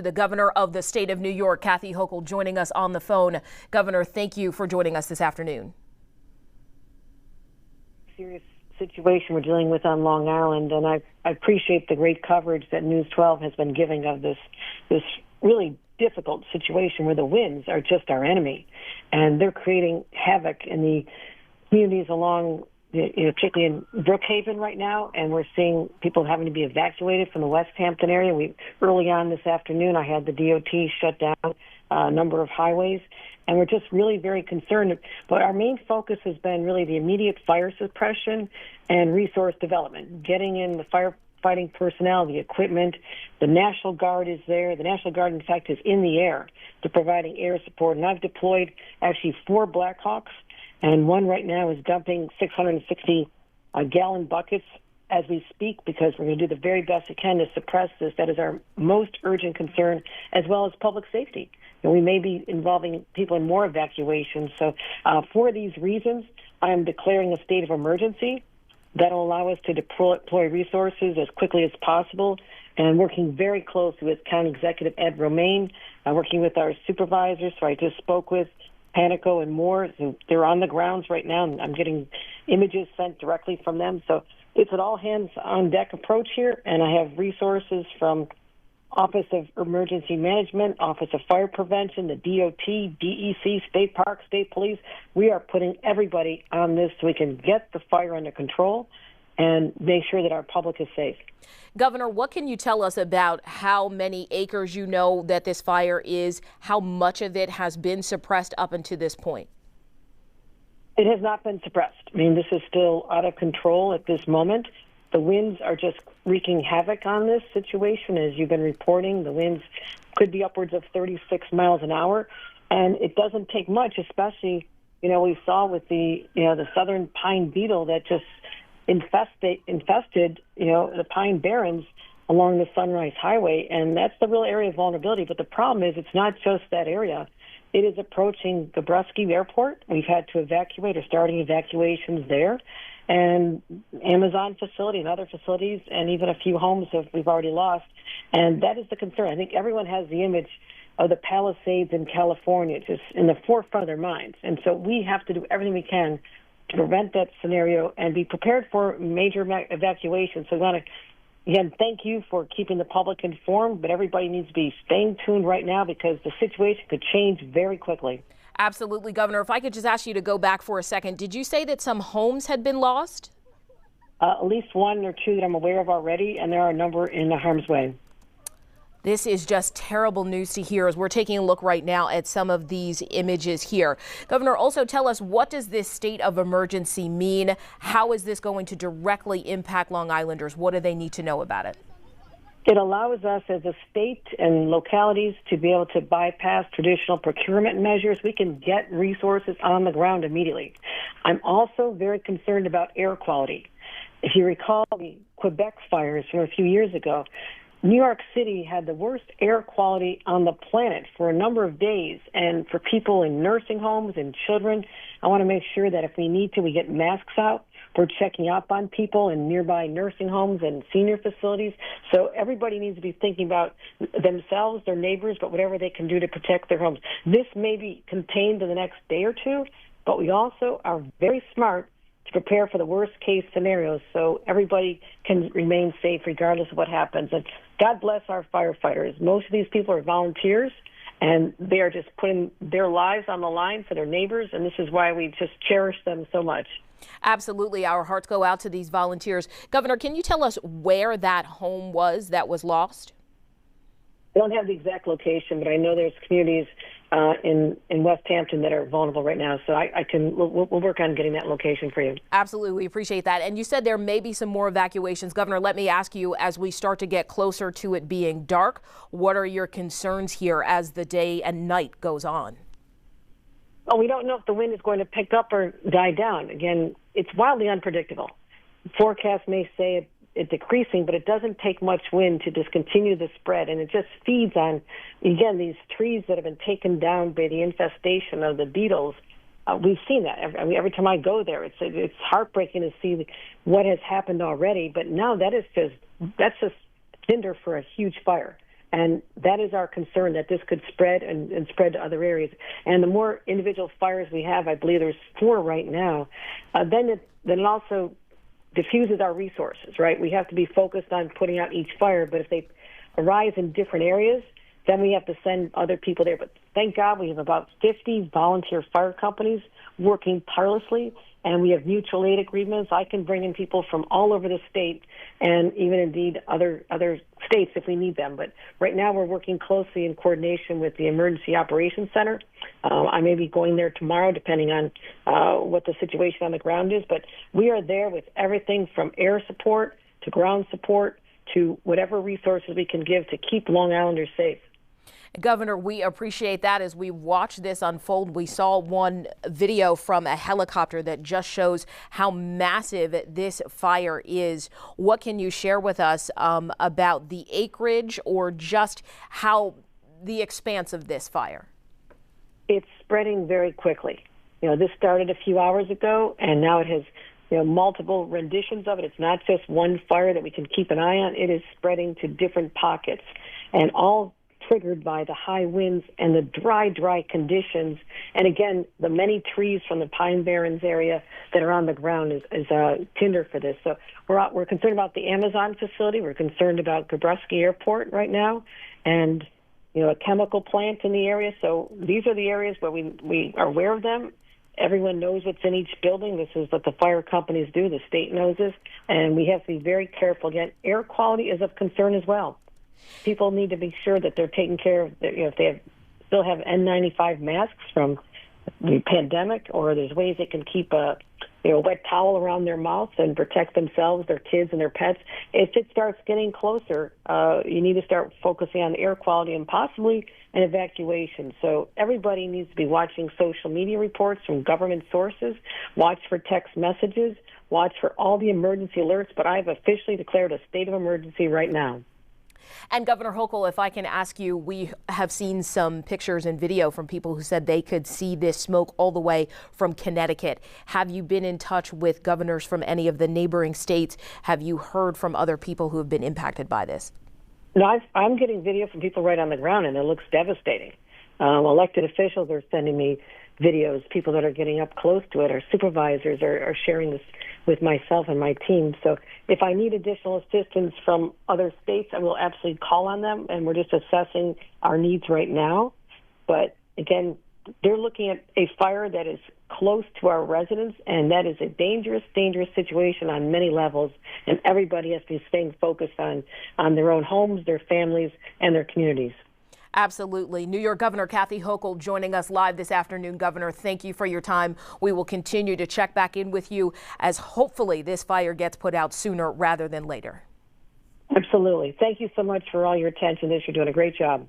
The governor of the state of New York, Kathy Hochul, joining us on the phone. Governor, thank you for joining us this afternoon. Serious situation we're dealing with on Long Island, and I appreciate the great coverage that News 12 has been giving of this really difficult situation where the winds are just our enemy, and they're creating havoc in the communities along, particularly in Brookhaven right now, and we're seeing people having to be evacuated from the West Hampton area. Early on this afternoon, I had the DOT shut down a number of highways, and we're just really very concerned. But our main focus has been really the immediate fire suppression and resource development, getting in the firefighting personnel, the equipment. The National Guard is there. The National Guard, in fact, is in the air to providing air support, and I've deployed actually 4 Blackhawks, and one right now is dumping 660-gallon buckets as we speak, because we're going to do the very best we can to suppress this. That is our most urgent concern, as well as public safety. And we may be involving people in more evacuations. So for these reasons, I am declaring a state of emergency. That will allow us to deploy resources as quickly as possible, and working very closely with County Executive Ed Romaine, working with our supervisors, who I just spoke with, Panico and more. They're on the grounds right now, and I'm getting images sent directly from them. So it's an all-hands-on-deck approach here, and I have resources from Office of Emergency Management, Office of Fire Prevention, the DOT, DEC, State Parks, State Police. We are putting everybody on this so we can get the fire under control and make sure that our public is safe. Governor, what can you tell us about how many acres you know that this fire is, how much of it has been suppressed up until this point? It has not been suppressed. I mean, this is still out of control at this moment. The winds are just wreaking havoc on this situation. As you've been reporting, the winds could be upwards of 36 miles an hour. And it doesn't take much, especially, we saw with the southern pine beetle that just infested, the Pine Barrens along the Sunrise Highway. And that's the real area of vulnerability. But the problem is it's not just that area. It is approaching Gabreski Airport. We've had to evacuate or starting evacuations there. And Amazon facility and other facilities, and even a few homes we've already lost. And that is the concern. I think everyone has the image of the Palisades in California just in the forefront of their minds. And so we have to do everything we can to prevent that scenario and be prepared for major evacuation. So we want to, again, thank you for keeping the public informed, but everybody needs to be staying tuned right now because the situation could change very quickly. Absolutely, Governor. If I could just ask you to go back for a second, did you say that some homes had been lost? At least 1 or 2 that I'm aware of already, and there are a number in harm's way. This is just terrible news to hear as we're taking a look right now at some of these images here. Governor, also tell us, what does this state of emergency mean? How is this going to directly impact Long Islanders? What do they need to know about it? It allows us as a state and localities to be able to bypass traditional procurement measures. We can get resources on the ground immediately. I'm also very concerned about air quality. If you recall the Quebec fires from a few years ago, New York City had the worst air quality on the planet for a number of days. And for people in nursing homes and children, I want to make sure that if we need to, we get masks out. We're checking up on people in nearby nursing homes and senior facilities. So everybody needs to be thinking about themselves, their neighbors, but whatever they can do to protect their homes. This may be contained in the next day or two, but we also are very smart to prepare for the worst case scenarios so everybody can remain safe regardless of what happens. And God bless our firefighters. Most of these people are volunteers, and they are just putting their lives on the line for their neighbors, and this is why we just cherish them so much. Absolutely. Our hearts go out to these volunteers. Governor, can you tell us where that home was that was lost? I don't have the exact location, but I know there's communities in West Hampton that are vulnerable right now. So we'll work on getting that location for you. Absolutely. We appreciate that. And you said there may be some more evacuations. Governor, let me ask you, as we start to get closer to it being dark, what are your concerns here as the day and night goes on? Well, we don't know if the wind is going to pick up or die down. Again, it's wildly unpredictable. Forecasts may say it decreasing, but it doesn't take much wind to just continue the spread, and it just feeds on, again, these trees that have been taken down by the infestation of the beetles. We've seen that. Every time I go there, it's heartbreaking to see what has happened already, but now that's just tinder for a huge fire. And that is our concern, that this could spread and spread to other areas. And the more individual fires we have, I believe there's 4 right now, then it also diffuses our resources, right? We have to be focused on putting out each fire, but if they arise in different areas, then we have to send other people there. But thank God we have about 50 volunteer fire companies working tirelessly, and we have mutual aid agreements. I can bring in people from all over the state and even indeed other states if we need them. But right now we're working closely in coordination with the Emergency Operations Center. I may be going there tomorrow depending on what the situation on the ground is. But we are there with everything from air support to ground support to whatever resources we can give to keep Long Islanders safe. Governor, we appreciate that. As we watch this unfold, we saw one video from a helicopter that just shows how massive this fire is. What can you share with us about the acreage or just how the expanse of this fire? It's spreading very quickly. This started a few hours ago, and now it has multiple renditions of it. It's not just one fire that we can keep an eye on. It is spreading to different pockets, and all triggered by the high winds and the dry conditions. And again, the many trees from the Pine Barrens area that are on the ground is tinder for this. So we're concerned about the Amazon facility. We're concerned about Gabreski Airport right now, and a chemical plant in the area. So these are the areas where we are aware of them. Everyone knows what's in each building. This is what the fire companies do. The state knows this, and we have to be very careful. Again, air quality is of concern as well. People need to be sure that they're taking care of, if they still have N95 masks from the pandemic, or there's ways they can keep a wet towel around their mouth and protect themselves, their kids, and their pets. If it starts getting closer, you need to start focusing on air quality and possibly an evacuation. So everybody needs to be watching social media reports from government sources, watch for text messages, watch for all the emergency alerts. But I've officially declared a state of emergency right now. And Governor Hochul, if I can ask you, we have seen some pictures and video from people who said they could see this smoke all the way from Connecticut. Have you been in touch with governors from any of the neighboring states? Have you heard from other people who have been impacted by this? No, I'm getting video from people right on the ground, and it looks devastating. Elected officials are sending me videos, people that are getting up close to it. Our supervisors are sharing this with myself and my team. So if I need additional assistance from other states, I will absolutely call on them, and we're just assessing our needs right now. But again, they're looking at a fire that is close to our residents, and that is a dangerous situation on many levels, and everybody has to be staying focused on their own homes, their families, and their communities. Absolutely. New York Governor Kathy Hochul joining us live this afternoon. Governor, thank you for your time. We will continue to check back in with you as hopefully this fire gets put out sooner rather than later. Absolutely. Thank you so much for all your attention. You're doing a great job.